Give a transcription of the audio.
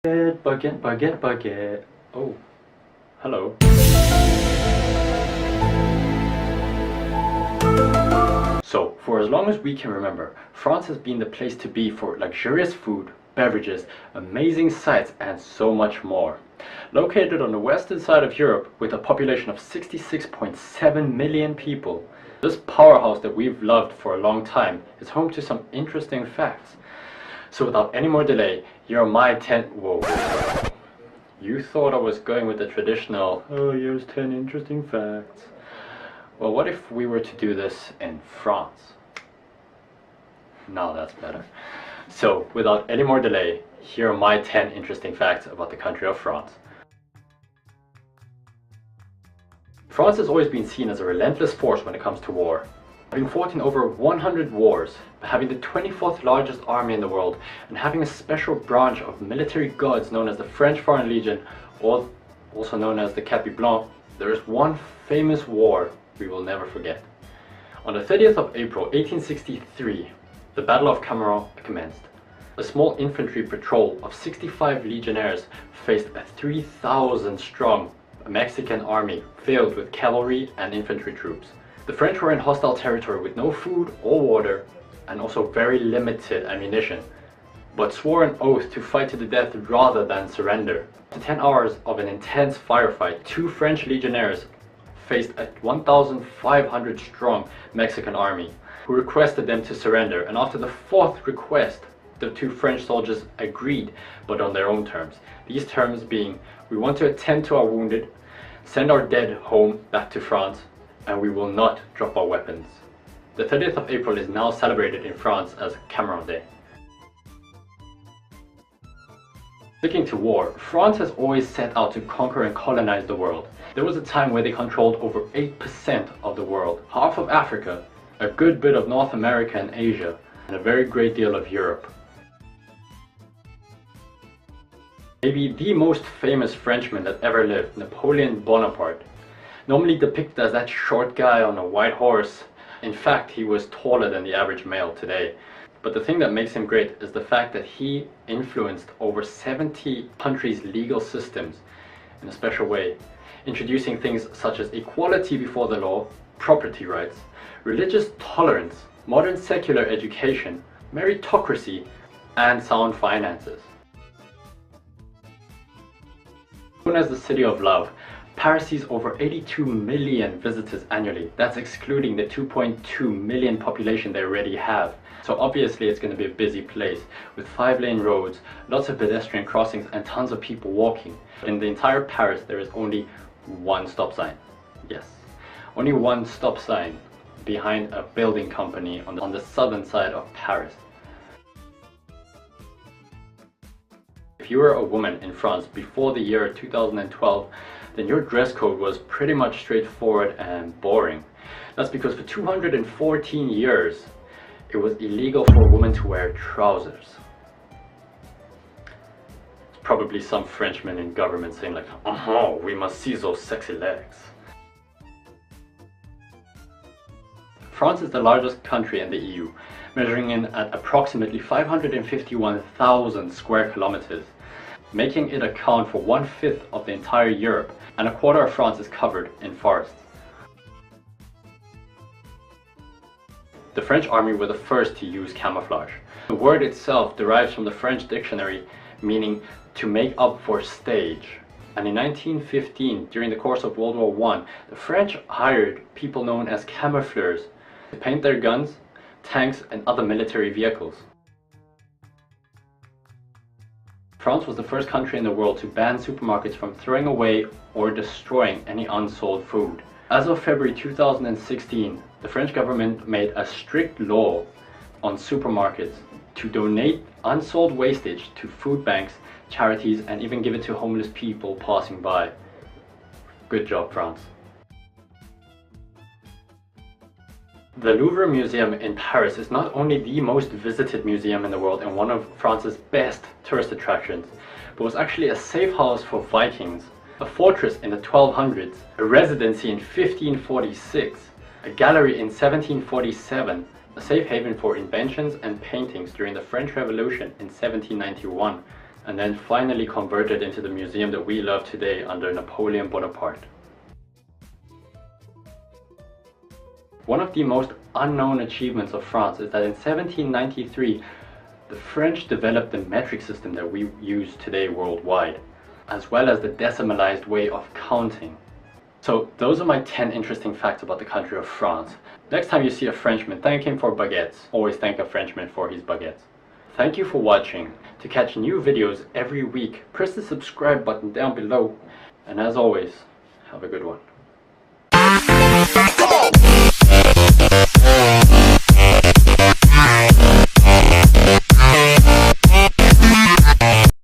Bucket, bucket, bucket. Oh, hello. So, for as long as we can remember, France has been the place to be for luxurious food, beverages, amazing sights, and so much more. Located on the western side of Europe with a population of 66.7 million people, this powerhouse that we've loved for a long time is home to some interesting facts. So without any more delay, you're my 10... Whoa. You thought I was going with the traditional, oh, here's 10 interesting facts. Well, what if we were to do this in France? Now that's better. So, without any more delay, here are my 10 interesting facts about the country of France. France has always been seen as a relentless force when it comes to war. Having fought in over 100 wars, having the 24th largest army in the world, and having a special branch of military guards known as the French Foreign Legion, or also known as the Capet Blanc, there is one famous war we will never forget. On the 30th of April 1863, the Battle of Cameron commenced. A small infantry patrol of 65 legionnaires faced a 3,000 strong Mexican army filled with cavalry and infantry troops. The French were in hostile territory with no food or water and also very limited ammunition, but swore an oath to fight to the death rather than surrender. After 10 hours of an intense firefight, two French legionnaires faced a 1,500 strong Mexican army, who requested them to surrender, and after the fourth request, the two French soldiers agreed, but on their own terms. These terms being, we want to attend to our wounded, send our dead home back to France, and we will not drop our weapons. The 30th of April is now celebrated in France as Cameron Day. Sticking to war, France has always set out to conquer and colonize the world. There was a time where they controlled over 8% of the world, half of Africa, a good bit of North America and Asia, and a very great deal of Europe. Maybe the most famous Frenchman that ever lived, Napoleon Bonaparte, normally depicted as that short guy on a white horse. In fact, he was taller than the average male today. But the thing that makes him great is the fact that he influenced over 70 countries' legal systems in a special way, introducing things such as equality before the law, property rights, religious tolerance, modern secular education, meritocracy, and sound finances. Known as the City of Love, Paris sees over 82 million visitors annually. That's excluding the 2.2 million population they already have. So obviously it's going to be a busy place with 5-lane roads, lots of pedestrian crossings, and tons of people walking. In the entire Paris there is only one stop sign. Yes, only one stop sign behind a building company on the southern side of Paris. If you were a woman in France before the year 2012, then your dress code was pretty much straightforward and boring. That's because for 214 years, it was illegal for a woman to wear trousers. It's probably some Frenchman in government saying like, oh, we must see those sexy legs. France is the largest country in the EU, measuring in at approximately 551,000 square kilometers, making it account for 1/5 of the entire Europe, and a quarter of France is covered in forests. The French army were the first to use camouflage. The word itself derives from the French dictionary meaning to make up for stage. And in 1915, during the course of World War I, the French hired people known as camoufleurs to paint their guns, tanks, and other military vehicles. France was the first country in the world to ban supermarkets from throwing away or destroying any unsold food. As of February 2016, the French government made a strict law on supermarkets to donate unsold wastage to food banks, charities, and even give it to homeless people passing by. Good job, France. The Louvre Museum in Paris is not only the most visited museum in the world and one of France's best tourist attractions, but was actually a safe house for Vikings, a fortress in the 1200s, a residency in 1546, a gallery in 1747, a safe haven for inventions and paintings during the French Revolution in 1791, and then finally converted into the museum that we love today under Napoleon Bonaparte. One of the most unknown achievements of France is that in 1793, the French developed the metric system that we use today worldwide, as well as the decimalized way of counting. So those are my 10 interesting facts about the country of France. Next time you see a Frenchman, thank him for baguettes. Always thank a Frenchman for his baguettes. Thank you for watching. To catch new videos every week, press the subscribe button down below. And as always, have a good one.